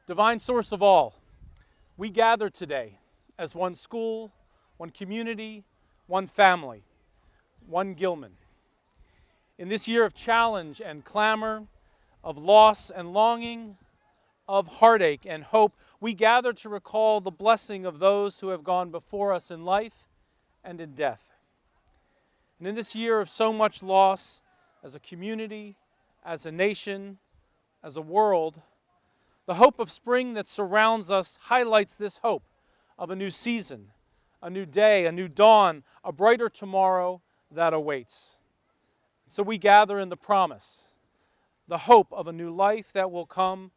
Divine source of all, we gather today as one school, one community, one family, one Gilman. In this year of challenge and clamor, of loss and longing, of heartache and hope, we gather to recall the blessing of those who have gone before us in life and in death. And in this year of so much loss, as a community, as a nation, as a world, the hope of spring that surrounds us highlights this hope of a new season, a new day, a new dawn, a brighter tomorrow that awaits. So we gather in the promise, the hope of a new life that will come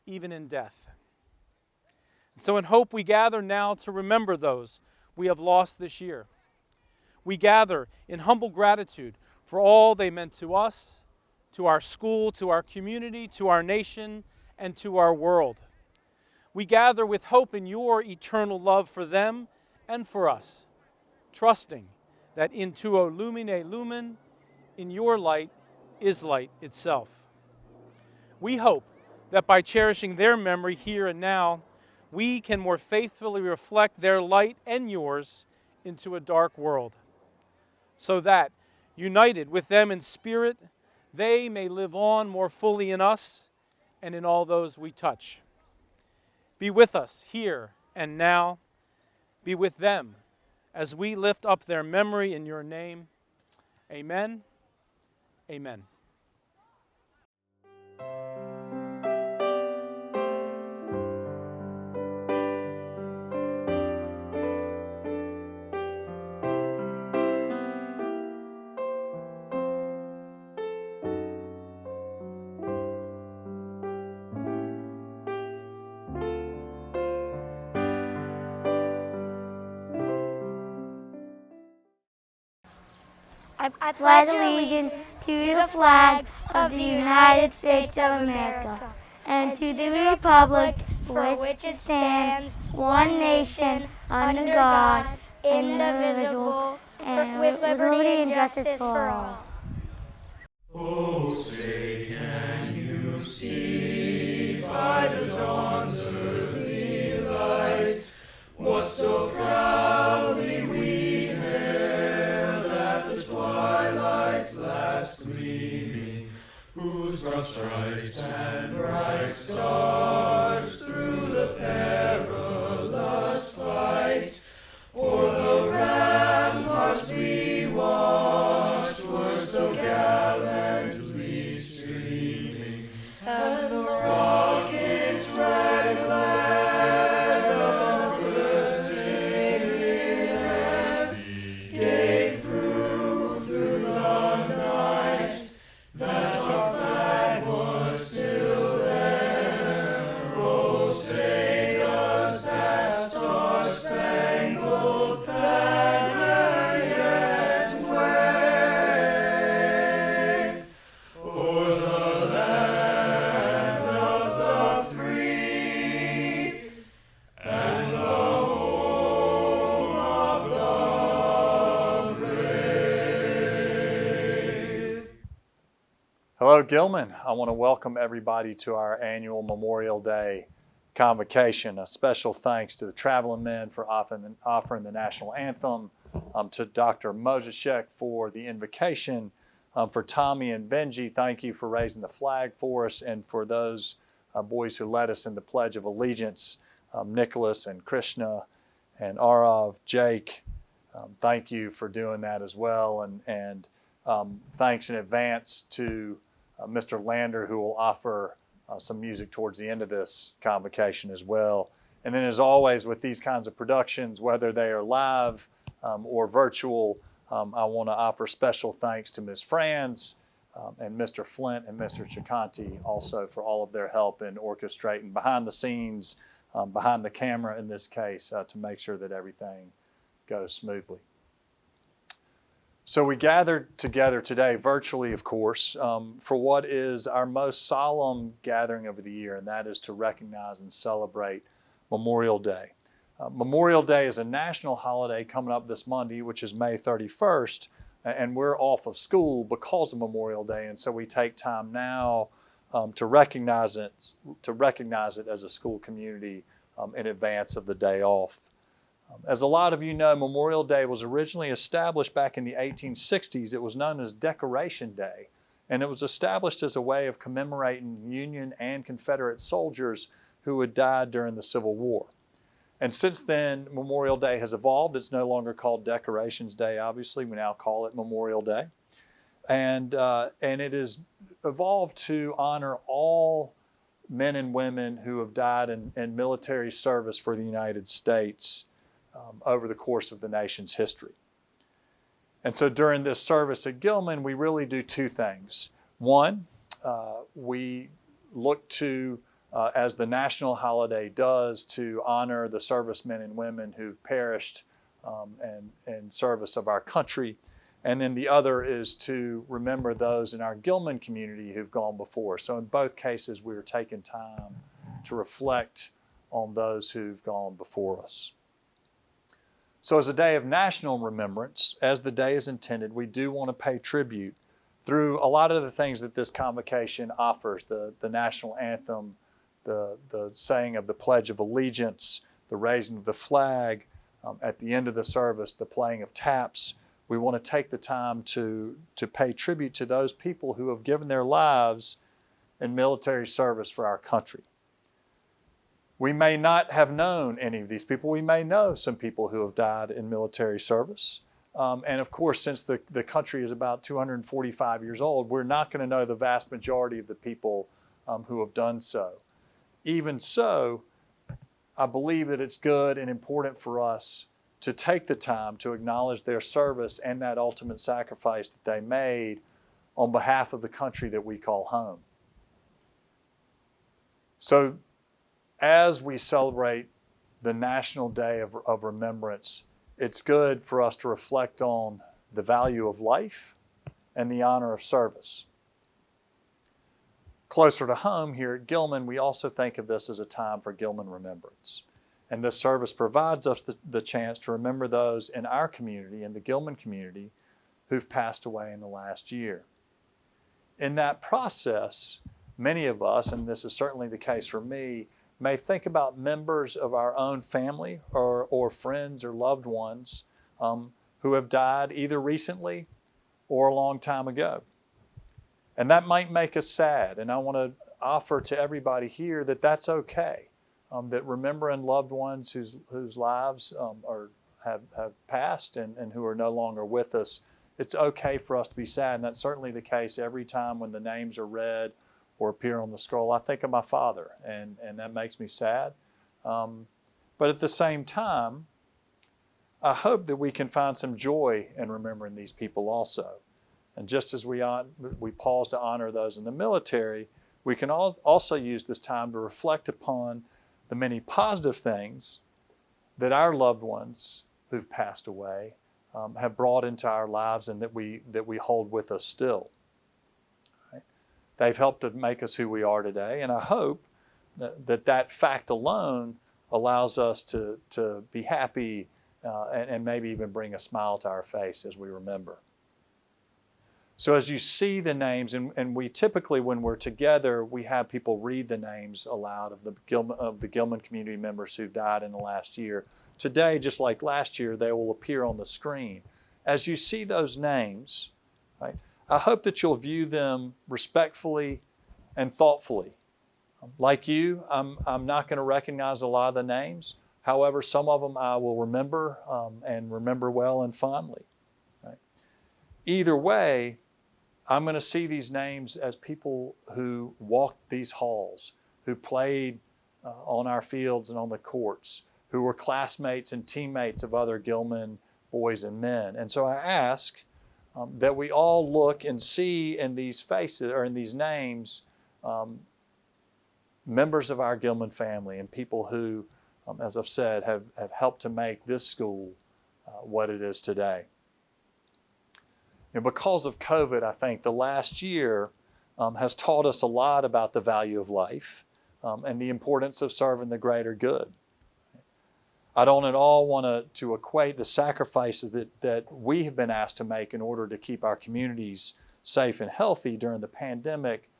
even in death. So in hope we gather now to remember those we have lost this year. We gather in humble gratitude for all they meant to us, to our school, to our community, to our nation, and to our world. We gather with hope in your eternal love for them and for us, trusting that in tuo lumine lumen, in your light is light itself. We hope that by cherishing their memory here and now, we can more faithfully reflect their light and yours into a dark world, so that, united with them in spirit, they may live on more fully in us and in all those we touch. Be with us here and now. Be with them as we lift up their memory in your name. Amen. Amen. I pledge allegiance to the flag of the United States of America and to the republic for which it stands, one nation, under God, indivisible, and with liberty and justice for all. Oh, say, can you see by the dawn's early light what so proudly we hailed at the twilight's last gleaming, whose broad stripes and bright stars through the perilous fight o'er the ramparts we watched were so gallantly streaming, and the rocket's red glare the bombs were sailing as gave proof through the night that our flag was still there. Oh, say does that star-spangled banner yet wave o'er the land of the free and the home of the brave? Hello, Gilman. I want to welcome everybody to our annual Memorial Day Convocation. A special thanks to the Traveling Men for offering the national anthem, to Dr. Mojashek for the invocation, for Tommy and Benji, thank you for raising the flag for us, and for those boys who led us in the Pledge of Allegiance, Nicholas and Krishna and Arav, Jake, thank you for doing that as well, and thanks in advance to Mr. Lander, who will offer some music towards the end of this convocation as well. And then as always with these kinds of productions, whether they are live or virtual, I want to offer special thanks to Ms. Franz and Mr. Flint and Mr. Chicanti also for all of their help in orchestrating behind the scenes, behind the camera in this case, to make sure that everything goes smoothly. So we gathered together today, virtually of course, for what is our most solemn gathering of the year, and that is to recognize and celebrate Memorial Day. Memorial Day is a national holiday coming up this Monday, which is May 31st, and we're off of school because of Memorial Day, and so we take time now to recognize it as a school community in advance of the day off. As a lot of you know, Memorial Day was originally established back in the 1860s. It was known as Decoration Day, and it was established as a way of commemorating Union and Confederate soldiers who had died during the Civil War. And since then, Memorial Day has evolved. It's no longer called Decorations Day, obviously. We now call it Memorial Day. And it has evolved to honor all men and women who have died in military service for the United States over the course of the nation's history. And so during this service at Gilman, we really do two things. One, we look to, as the national holiday does, to honor the servicemen and women who've perished in service of our country. And then the other is to remember those in our Gilman community who've gone before. So in both cases, we are taking time to reflect on those who've gone before us. So as a day of national remembrance, as the day is intended, we do want to pay tribute through a lot of the things that this convocation offers, the national anthem, the saying of the Pledge of Allegiance, the raising of the flag, at the end of the service, the playing of taps. We want to take the time to pay tribute to those people who have given their lives in military service for our country. We may not have known any of these people. We may know some people who have died in military service. And of course, since the country is about 245 years old, we're not going to know the vast majority of the people who have done so. Even so, I believe that it's good and important for us to take the time to acknowledge their service and that ultimate sacrifice that they made on behalf of the country that we call home. So as we celebrate the National Day of Remembrance, it's good for us to reflect on the value of life and the honor of service. Closer to home here at Gilman, we also think of this as a time for Gilman remembrance. And this service provides us the chance to remember those in our community, in the Gilman community, who've passed away in the last year. In that process, many of us, and this is certainly the case for me, may think about members of our own family or friends or loved ones who have died either recently or a long time ago. And that might make us sad. And I want to offer to everybody here that that's okay. That remembering loved ones whose lives have passed and who are no longer with us, it's okay for us to be sad. And that's certainly the case every time when the names are read or appear on the scroll. I think of my father, and that makes me sad. But at the same time, I hope that we can find some joy in remembering these people also. And just as we pause to honor those in the military, we can also use this time to reflect upon the many positive things that our loved ones who've passed away have brought into our lives and that we hold with us still. Right? They've helped to make us who we are today, and I hope that fact alone allows us to be happy and maybe even bring a smile to our face as we remember. So as you see the names, and we typically, when we're together, we have people read the names aloud of the Gilman community members who've died in the last year. Today, just like last year, they will appear on the screen. As you see those names, right, I hope that you'll view them respectfully and thoughtfully. Like you, I'm not going to recognize a lot of the names. However, some of them I will remember and remember well and fondly. Right? Either way, I'm going to see these names as people who walked these halls, who played on our fields and on the courts, who were classmates and teammates of other Gilman boys and men. And so I ask that we all look and see in these faces or in these names members of our Gilman family and people who, as I've said, have helped to make this school what it is today. Because of COVID, I think the last year has taught us a lot about the value of life and the importance of serving the greater good. I don't at all want to equate the sacrifices that we have been asked to make in order to keep our communities safe and healthy during the pandemic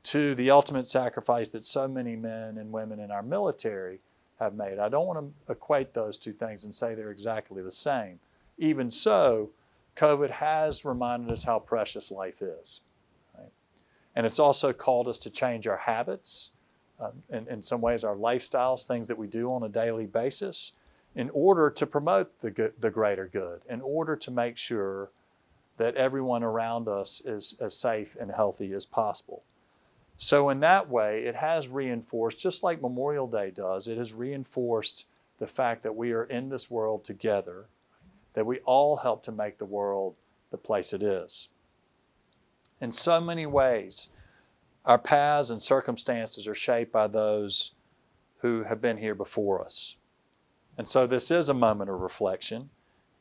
to the ultimate sacrifice that so many men and women in our military have made. I don't want to equate those two things and say they're exactly the same. Even so, COVID has reminded us how precious life is. Right? And it's also called us to change our habits, in some ways our lifestyles, things that we do on a daily basis, in order to promote the greater good, in order to make sure that everyone around us is as safe and healthy as possible. So in that way, it has reinforced, just like Memorial Day does, it has reinforced the fact that we are in this world together, that we all help to make the world the place it is. In so many ways, our paths and circumstances are shaped by those who have been here before us. And so this is a moment of reflection.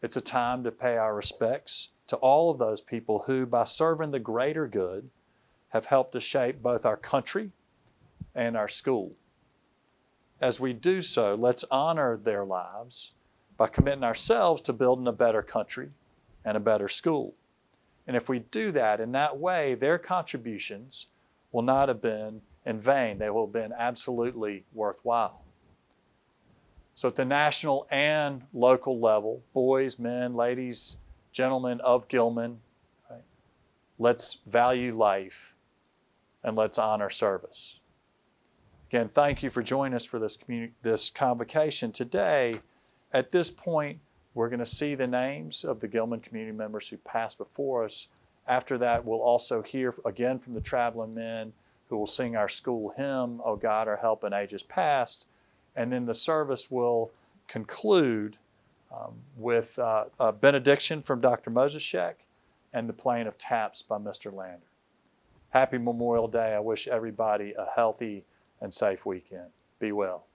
It's a time to pay our respects to all of those people who, by serving the greater good, have helped to shape both our country and our school. As we do so, let's honor their lives by committing ourselves to building a better country and a better school. And if we do that in that way, their contributions will not have been in vain. They will have been absolutely worthwhile. So at the national and local level, boys, men, ladies, gentlemen of Gilman, right, let's value life and let's honor service. Again, thank you for joining us for this convocation today. At this point, we're going to see the names of the Gilman community members who passed before us. After that, we'll also hear again from the traveling men who will sing our school hymn, "O God, our help in ages past." And then the service will conclude with a benediction from Dr. Moseshek and the playing of taps by Mr. Lander. Happy Memorial Day. I wish everybody a healthy and safe weekend. Be well.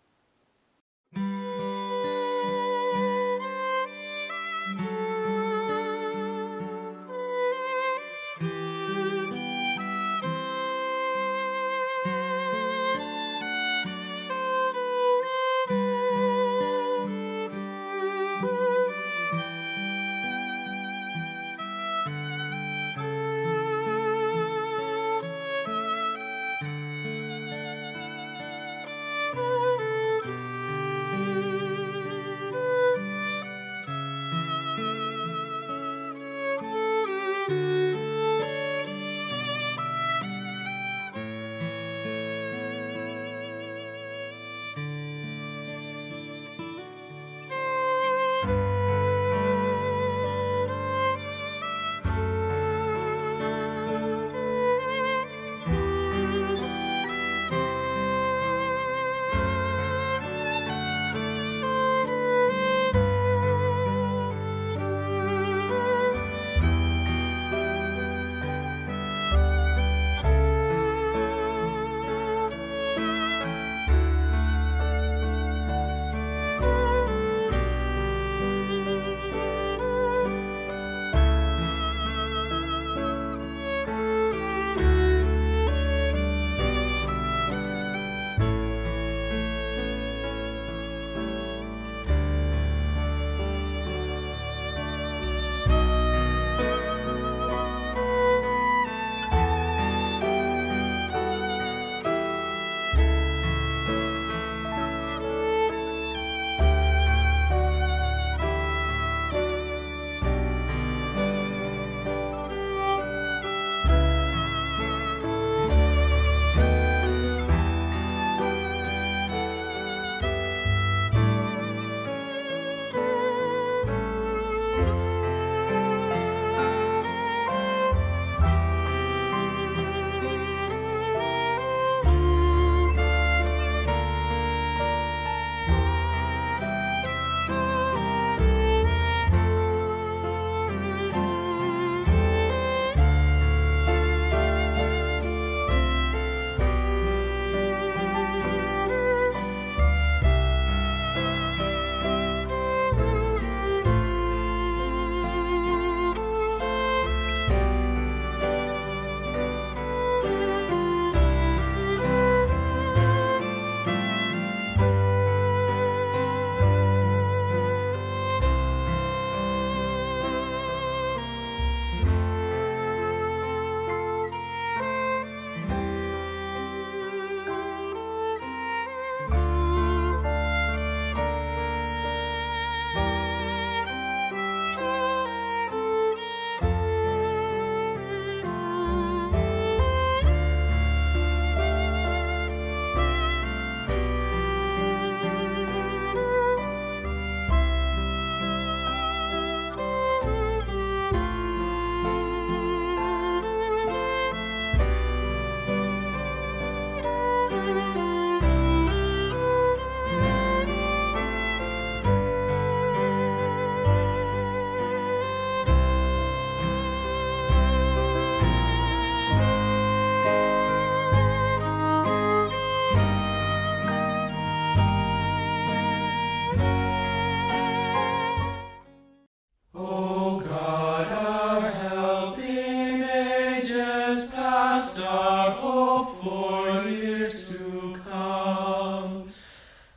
steadfast our hope for years to come.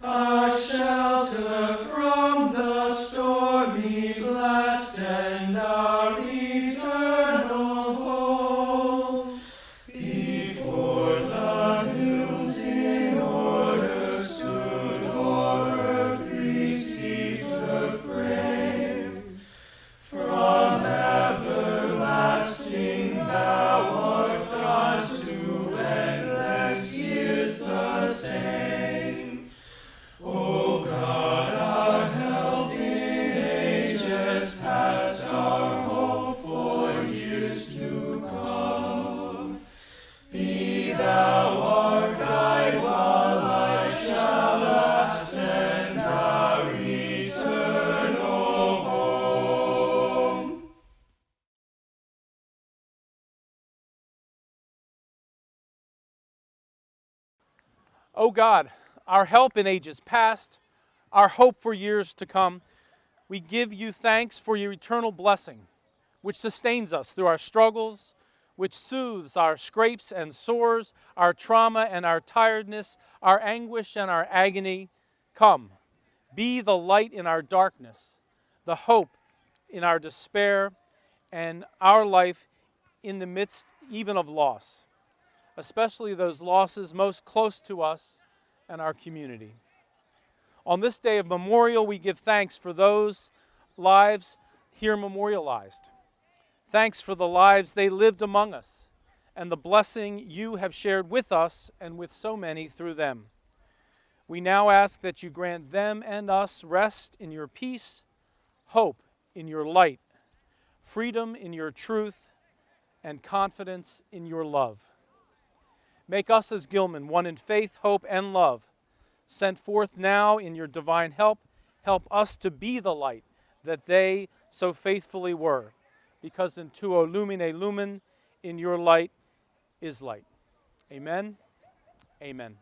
Our shelter from the stormy blast and our eternal home. Before the hills in order stood, or earth received her frame. From everlasting thou art God, to endless years the same. O God, our help in ages past, our hope for years to come. Be thou our guide while life shall last, and our eternal home. O God, our help in ages past, our hope for years to come, we give you thanks for your eternal blessing, which sustains us through our struggles, which soothes our scrapes and sores, our trauma and our tiredness, our anguish and our agony. Come, be the light in our darkness, the hope in our despair, and our life in the midst even of loss, especially those losses most close to us and our community. On this day of memorial, we give thanks for those lives here memorialized. Thanks for the lives they lived among us and the blessing you have shared with us and with so many through them. We now ask that you grant them and us rest in your peace, hope in your light, freedom in your truth, and confidence in your love. Make us as Gilman one in faith, hope, and love. Sent forth now in your divine help, help us to be the light that they so faithfully were, because in tuo lumine lumen, in your light is light. Amen. Amen.